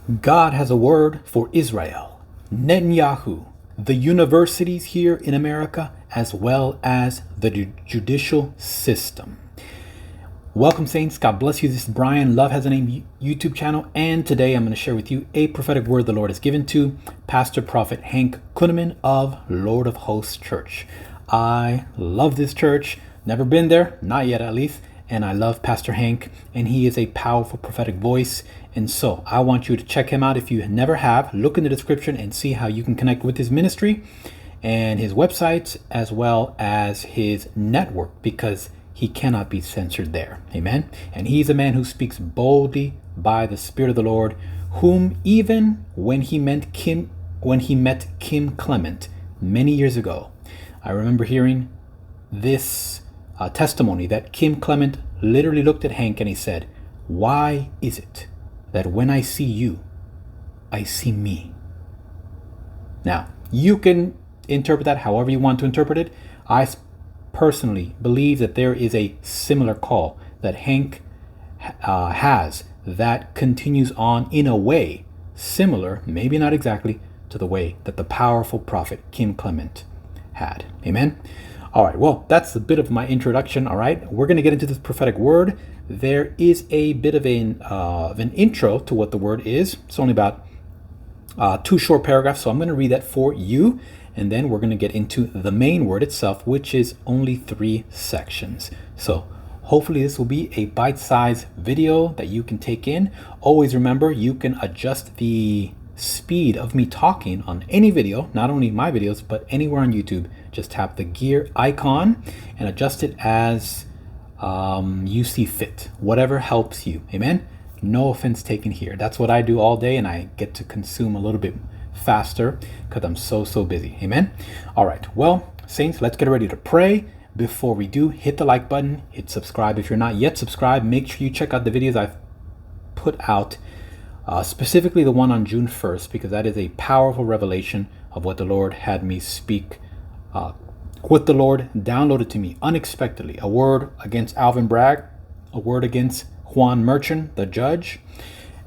God has a word for Israel, Netanyahu, the universities here in America, as well as the judicial system. Welcome, saints. God bless you. This is Brian, Love Has a Name YouTube channel. And today I'm going to share with you a prophetic word the Lord has given to Pastor Prophet Hank Kunneman of Lord of Hosts Church. I love this church. Never been there, not yet at least. And I love Pastor Hank, and he is a powerful prophetic voice. And so I want you to check him out. If you never have, look in the description and see how you can connect with his ministry and his websites, as well as his network, because he cannot be censored there. Amen. And he's a man who speaks boldly by the Spirit of the Lord, whom even when he met Kim Clement many years ago, I remember hearing this testimony that Kim Clement literally looked at Hank and he said, "Why is it that when I see you, I see me?" Now, you can interpret that however you want to interpret it. I personally believe that there is a similar call that Hank has that continues on in a way similar, maybe not exactly, to the way that the powerful prophet Kim Clement had. Amen. All right, well, that's a bit of my introduction. All right, we're going to get into this prophetic word. There is a bit of an intro to what the word is. It's only about 2 short paragraphs, so I'm going to read that for you, and then we're going to get into the main word itself, which is only 3 sections. So hopefully this will be a bite-sized video that you can take in. Always remember, you can adjust the speed of me talking on any video, not only my videos, but anywhere on YouTube. Just tap the gear icon and adjust it as you see fit, whatever helps you. Amen. No offense taken here. That's what I do all day, and I get to consume a little bit faster because I'm so busy. Amen. All right, well, saints, let's get ready to pray. Before we do, hit the like button, hit subscribe if you're not yet subscribed. Make sure you check out the videos I've put out, specifically the one on June 1st, because that is a powerful revelation of what the Lord had me speak, what the Lord downloaded to me unexpectedly. A word against Alvin Bragg, a word against Juan Merchant, the judge,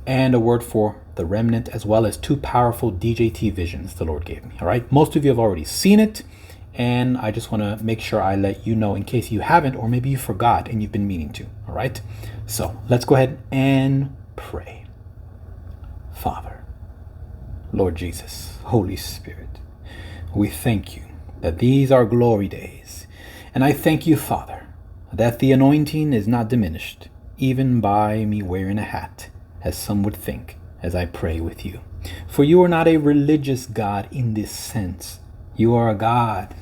and a word for the remnant, as well as 2 powerful DJT visions the Lord gave me. All right, most of you have already seen it, and I just want to make sure I let you know in case you haven't, or maybe you forgot and you've been meaning to. All right, so let's go ahead and pray. Father, Lord Jesus, Holy Spirit, we thank you that these are glory days. And I thank you, Father, that the anointing is not diminished, even by me wearing a hat, as some would think, as I pray with you. For you are not a religious God in this sense. You are a God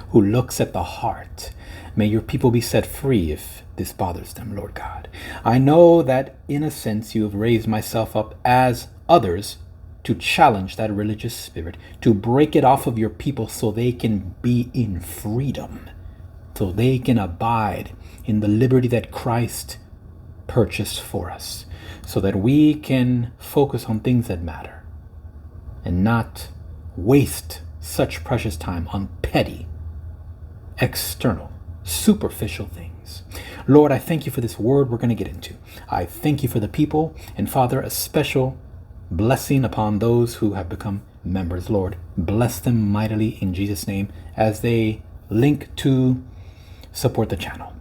who looks at the heart. May your people be set free if this bothers them, Lord God. I know that in a sense you have raised myself up as others to challenge that religious spirit, to break it off of your people so they can be in freedom, so they can abide in the liberty that Christ purchased for us, so that we can focus on things that matter and not waste such precious time on petty, external, superficial things. Lord, I thank you for this word we're going to get into. I thank you for the people, and Father, a special blessing upon those who have become members. Lord, bless them mightily in Jesus' name as they link to support the channel.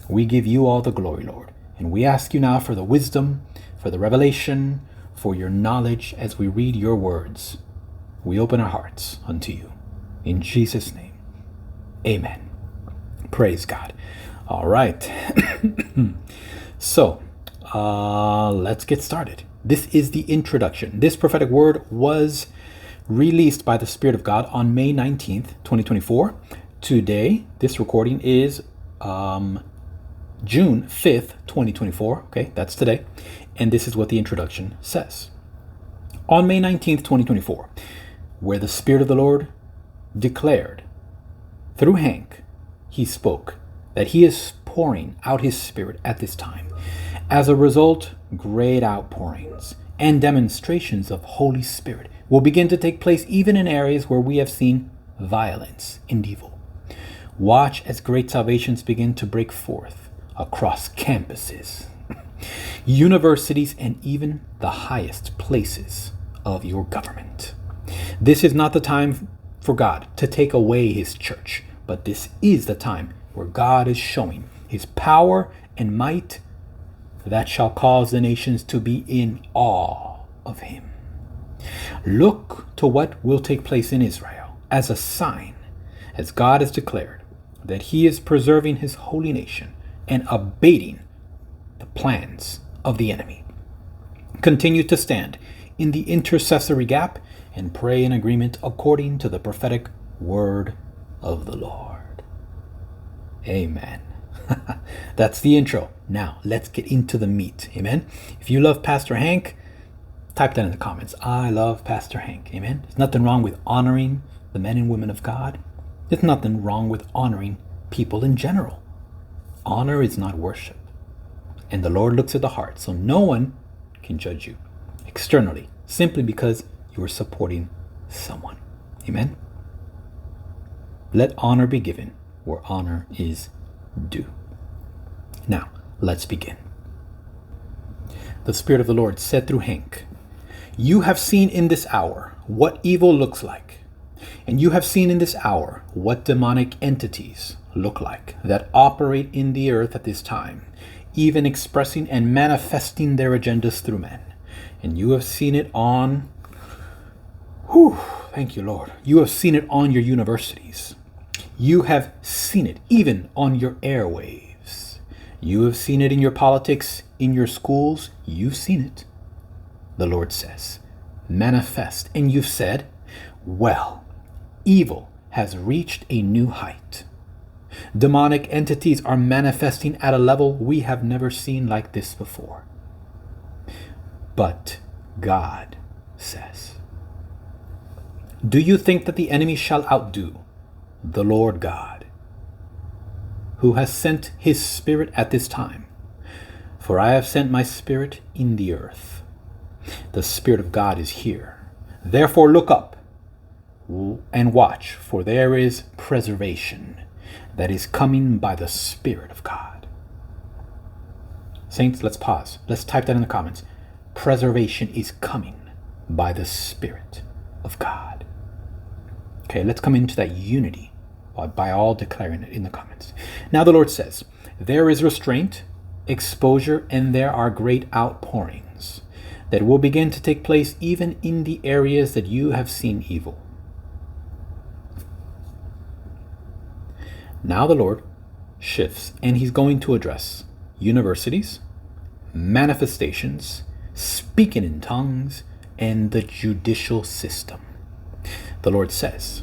We give you all the glory, Lord, and we ask you now for the wisdom, for the revelation, for your knowledge as we read your words. We open our hearts unto you. In Jesus' name, amen. Praise God. All right. So, let's get started. This is the introduction. This prophetic word was released by the Spirit of God on May 19th, 2024. Today, this recording is June 5th, 2024. Okay, that's today. And this is what the introduction says. On May 19th, 2024, where the Spirit of the Lord declared through Hank, he spoke that he is pouring out his Spirit at this time. As a result, great outpourings and demonstrations of Holy Spirit will begin to take place even in areas where we have seen violence and evil. Watch as great salvations begin to break forth across campuses, universities, and even the highest places of your government. This is not the time for God to take away his church, but this is the time where God is showing his power and might that shall cause the nations to be in awe of him. Look to what will take place in Israel as a sign, as God has declared that he is preserving his holy nation and abating the plans of the enemy. Continue to stand in the intercessory gap and pray in agreement according to the prophetic word of the Lord. Amen. That's the intro. Now let's get into the meat. Amen. If you love Pastor Hank, type that in the comments. I love Pastor Hank. Amen. There's nothing wrong with honoring the men and women of God. There's nothing wrong with honoring people in general. Honor is not worship. And the Lord looks at the heart. So no one can judge you externally simply because you are supporting someone. Amen. Let honor be given where honor is due. Now, let's begin. The Spirit of the Lord said through Hank, "You have seen in this hour what evil looks like, and you have seen in this hour what demonic entities look like that operate in the earth at this time, even expressing and manifesting their agendas through men. And you have seen it on, thank you, Lord. You have seen it on your universities. You have seen it even on your airwaves. You have seen it in your politics, in your schools. You've seen it, the Lord says, manifest. And you've said, well, evil has reached a new height. Demonic entities are manifesting at a level we have never seen like this before. But God says, do you think that the enemy shall outdo the Lord God, who has sent his Spirit at this time? For I have sent my Spirit in the earth. The Spirit of God is here. Therefore look up and watch, for there is preservation that is coming by the Spirit of God." Saints, let's pause. Let's type that in the comments. Preservation is coming by the Spirit of God. Okay, let's come into that unity by all declaring it in the comments. Now the Lord says, there is restraint, exposure, and there are great outpourings that will begin to take place even in the areas that you have seen evil. Now the Lord shifts and he's going to address universities, manifestations, speaking in tongues, and the judicial system. The Lord says,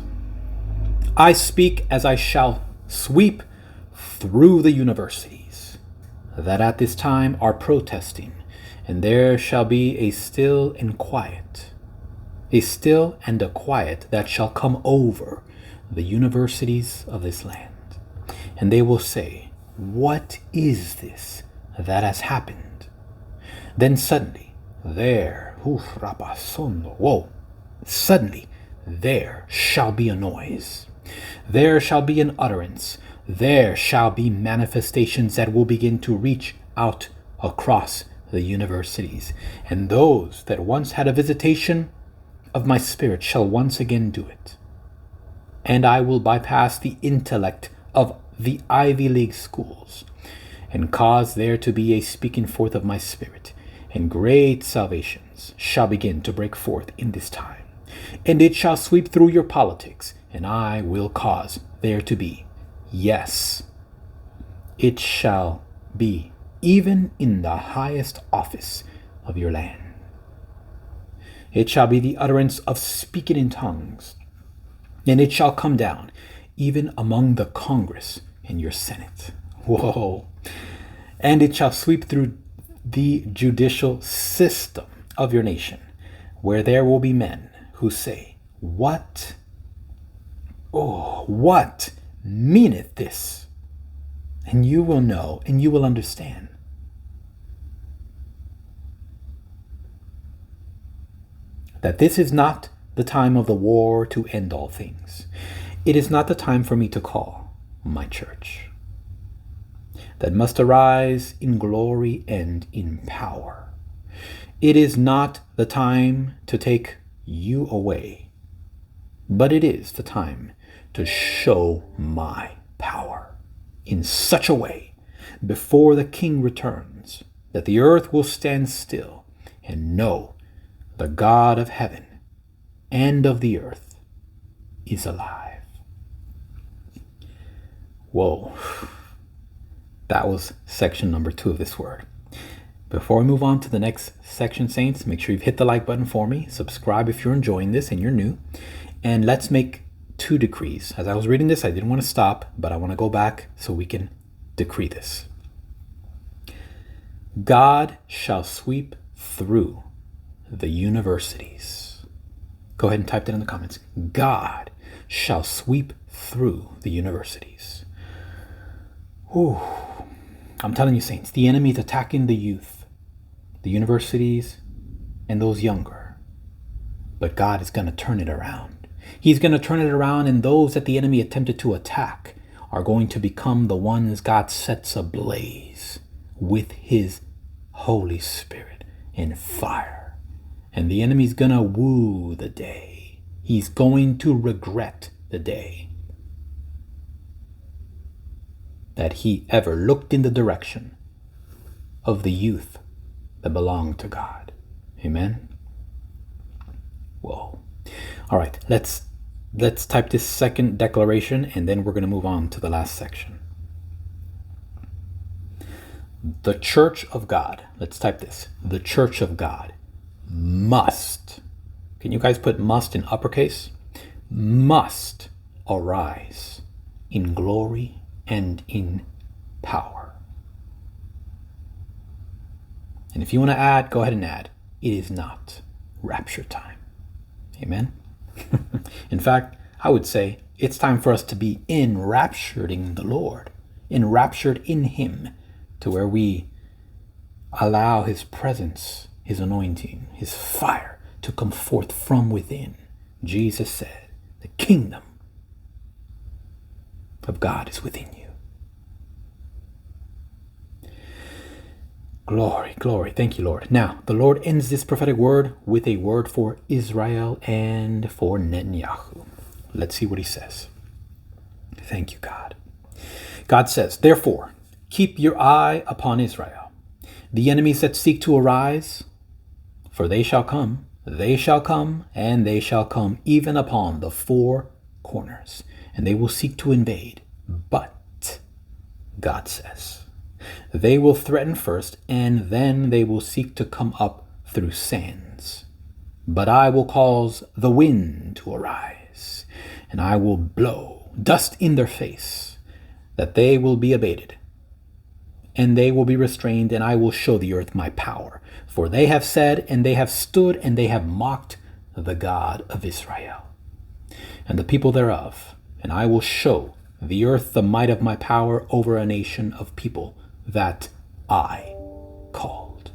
I speak as I shall sweep through the universities that at this time are protesting, and there shall be a still and a quiet that shall come over the universities of this land. And they will say, what is this that has happened? Then suddenly there shall be a noise. There shall be an utterance. There shall be manifestations that will begin to reach out across the universities. And those that once had a visitation of my Spirit shall once again do it. And I will bypass the intellect of the Ivy League schools and cause there to be a speaking forth of my Spirit, and great salvations shall begin to break forth in this time. And it shall sweep through your politics, and I will cause there to be, yes, it shall be even in the highest office of your land. It shall be the utterance of speaking in tongues, and it shall come down even among the Congress and your Senate. Whoa. And it shall sweep through the judicial system of your nation, where there will be men who say, what meaneth this? And you will know and you will understand. That this is not the time of the war to end all things. It is not the time for me to call my church. that must arise in glory and in power. It is not the time to take you away, but it is the time to show my power in such a way before the King returns that the earth will stand still and know the God of heaven and of the earth is alive. Whoa. That was section number 2 of this word. Before we move on to the next section, saints, make sure you've hit the like button for me. Subscribe if you're enjoying this and you're new. And let's make 2 decrees. As I was reading this, I didn't want to stop, but I want to go back so we can decree this. God shall sweep through the universities. Go ahead and type that in the comments. God shall sweep through the universities. Whew. I'm telling you, saints, the enemy is attacking the youth, the universities, and those younger. But God is going to turn it around. He's going to turn it around, and those that the enemy attempted to attack are going to become the ones God sets ablaze with his Holy Spirit and fire. And the enemy's going to woo the day. He's going to regret the day that he ever looked in the direction of the youth that belonged to God. Amen. Whoa. All right, let's type this second declaration, and then we're going to move on to the last section. The church of God. Let's type this. The church of God must. Can you guys put must in uppercase? Must arise in glory and in power. And if you want to add, go ahead and add. It is not rapture time. Amen. In fact, I would say it's time for us to be enraptured in the Lord, enraptured in him, to where we allow his presence, his anointing, his fire to come forth from within. Jesus said, the kingdom of God is within you. Glory, glory. Thank you, Lord. Now, the Lord ends this prophetic word with a word for Israel and for Netanyahu. Let's see what he says. Thank you, God. God says, therefore, keep your eye upon Israel, the enemies that seek to arise, for they shall come, and they shall come even upon the 4 corners, and they will seek to invade. But, God says, they will threaten first, and then they will seek to come up through sands. But I will cause the wind to arise, and I will blow dust in their face, that they will be abated, and they will be restrained, and I will show the earth my power. For they have said, and they have stood, and they have mocked the God of Israel, and the people thereof. And I will show the earth the might of my power over a nation of people that I called.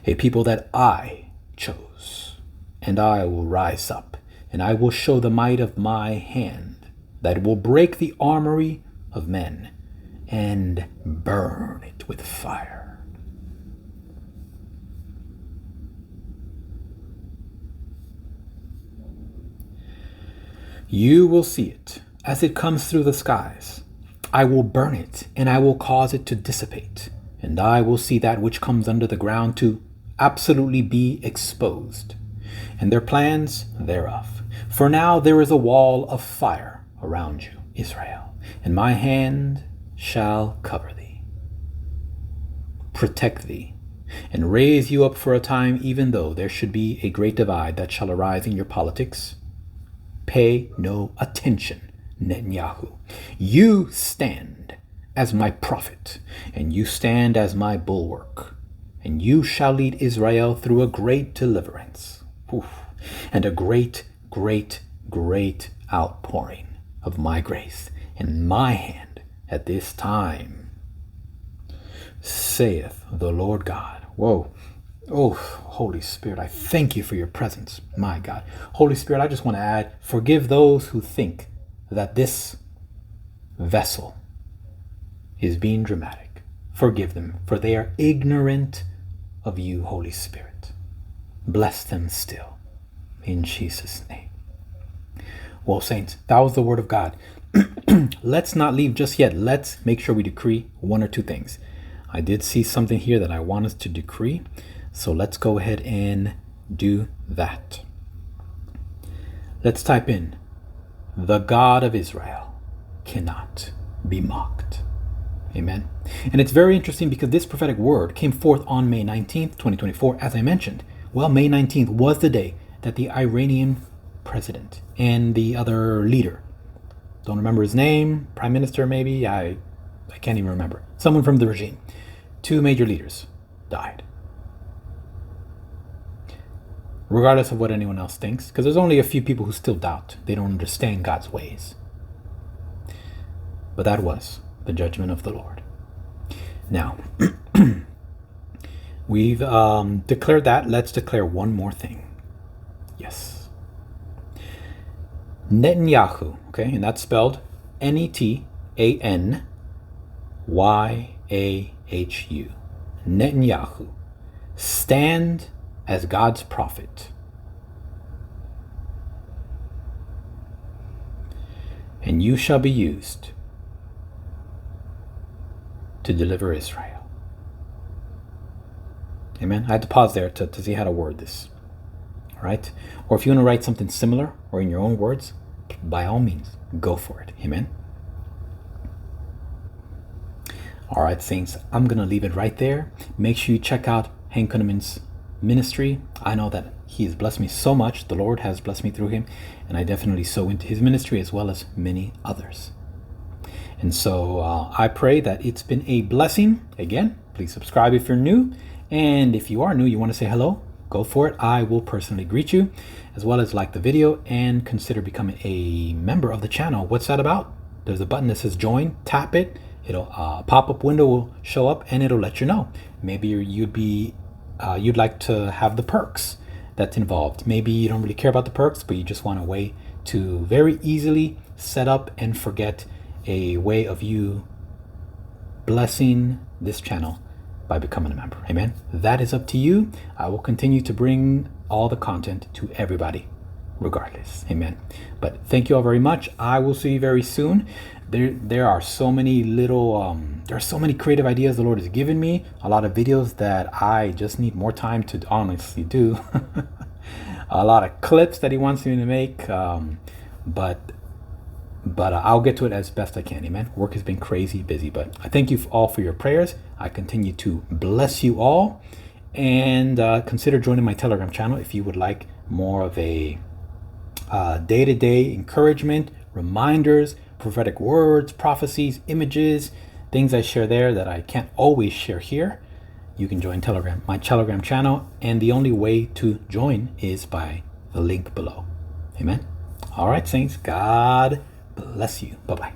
A people that I chose, and I will rise up, and I will show the might of my hand, that will break the armory of men and burn it with fire. You will see it as it comes through the skies. I will burn it, and I will cause it to dissipate, and I will see that which comes under the ground to absolutely be exposed, and their plans thereof. For now there is a wall of fire around you, Israel, and my hand shall cover thee, protect thee, and raise you up for a time, even though there should be a great divide that shall arise in your politics. Pay no attention, Netanyahu. You stand as my prophet, and you stand as my bulwark, and you shall lead Israel through a great deliverance, and a great, great, great outpouring of my grace in my hand at this time, saith the Lord God. Whoa. Oh, Holy Spirit, I thank you for your presence, my God. Holy Spirit, I just want to add, forgive those who think that this vessel is being dramatic, forgive them, for they are ignorant of you, Holy Spirit. Bless them still, in Jesus' name. Well, saints, that was the word of God. Let's not leave just yet. Let's make sure we decree one or two things. I did see something here that I want us to decree, so let's go ahead and do that. Let's type in, the God of Israel cannot be mocked. Amen. And it's very interesting because this prophetic word came forth on May 19th, 2024, as I mentioned. Well, May 19th was the day that the Iranian president and the other leader, don't remember his name, prime minister maybe, I can't even remember, someone from the regime, two major leaders died. Regardless of what anyone else thinks, because there's only a few people who still doubt. They don't understand God's ways. But that was the judgment of the Lord. Now, we've declared that. Let's declare one more thing. Yes. Netanyahu, okay, and that's spelled Netanyahu. Netanyahu. Stand as God's prophet. And you shall be used to deliver Israel. Amen. I had to pause there to see how to word this. All right. Or if you want to write something similar or in your own words, by all means, go for it. Amen. All right, saints, I'm going to leave it right there. Make sure you check out Hank Kunneman's ministry. I know that he has blessed me so much. The Lord has blessed me through him, and I definitely sow into his ministry as well as many others. And so I pray that it's been a blessing. Again, please subscribe if you're new. And if you are new, you want to say hello, go for it. I will personally greet you, as well as like the video and consider becoming a member of the channel. What's that about? There's a button that says join. Tap it. It'll pop-up window will show up and it'll let you know. Maybe you'd like to have the perks that's involved. Maybe you don't really care about the perks, but you just want a way to very easily set up and forget a way of you blessing this channel by becoming a member. Amen. That is up to you. I will continue to bring all the content to everybody regardless. Amen. But thank you all very much. I will see you very soon. There are so many little there are so many creative ideas the Lord has given me, a lot of videos that I just need more time to honestly do. A lot of clips that he wants me to make, but I'll get to it as best I can. Amen. Work has been crazy busy, but I thank you all for your prayers. I continue to bless you all, and consider joining my Telegram channel if you would like more of a day-to-day encouragement, reminders, prophetic words, prophecies, images, things I share there that I can't always share here. You can join my Telegram channel, and the only way to join is by the link below. Amen. All right, saints, God bless you. Bye-bye.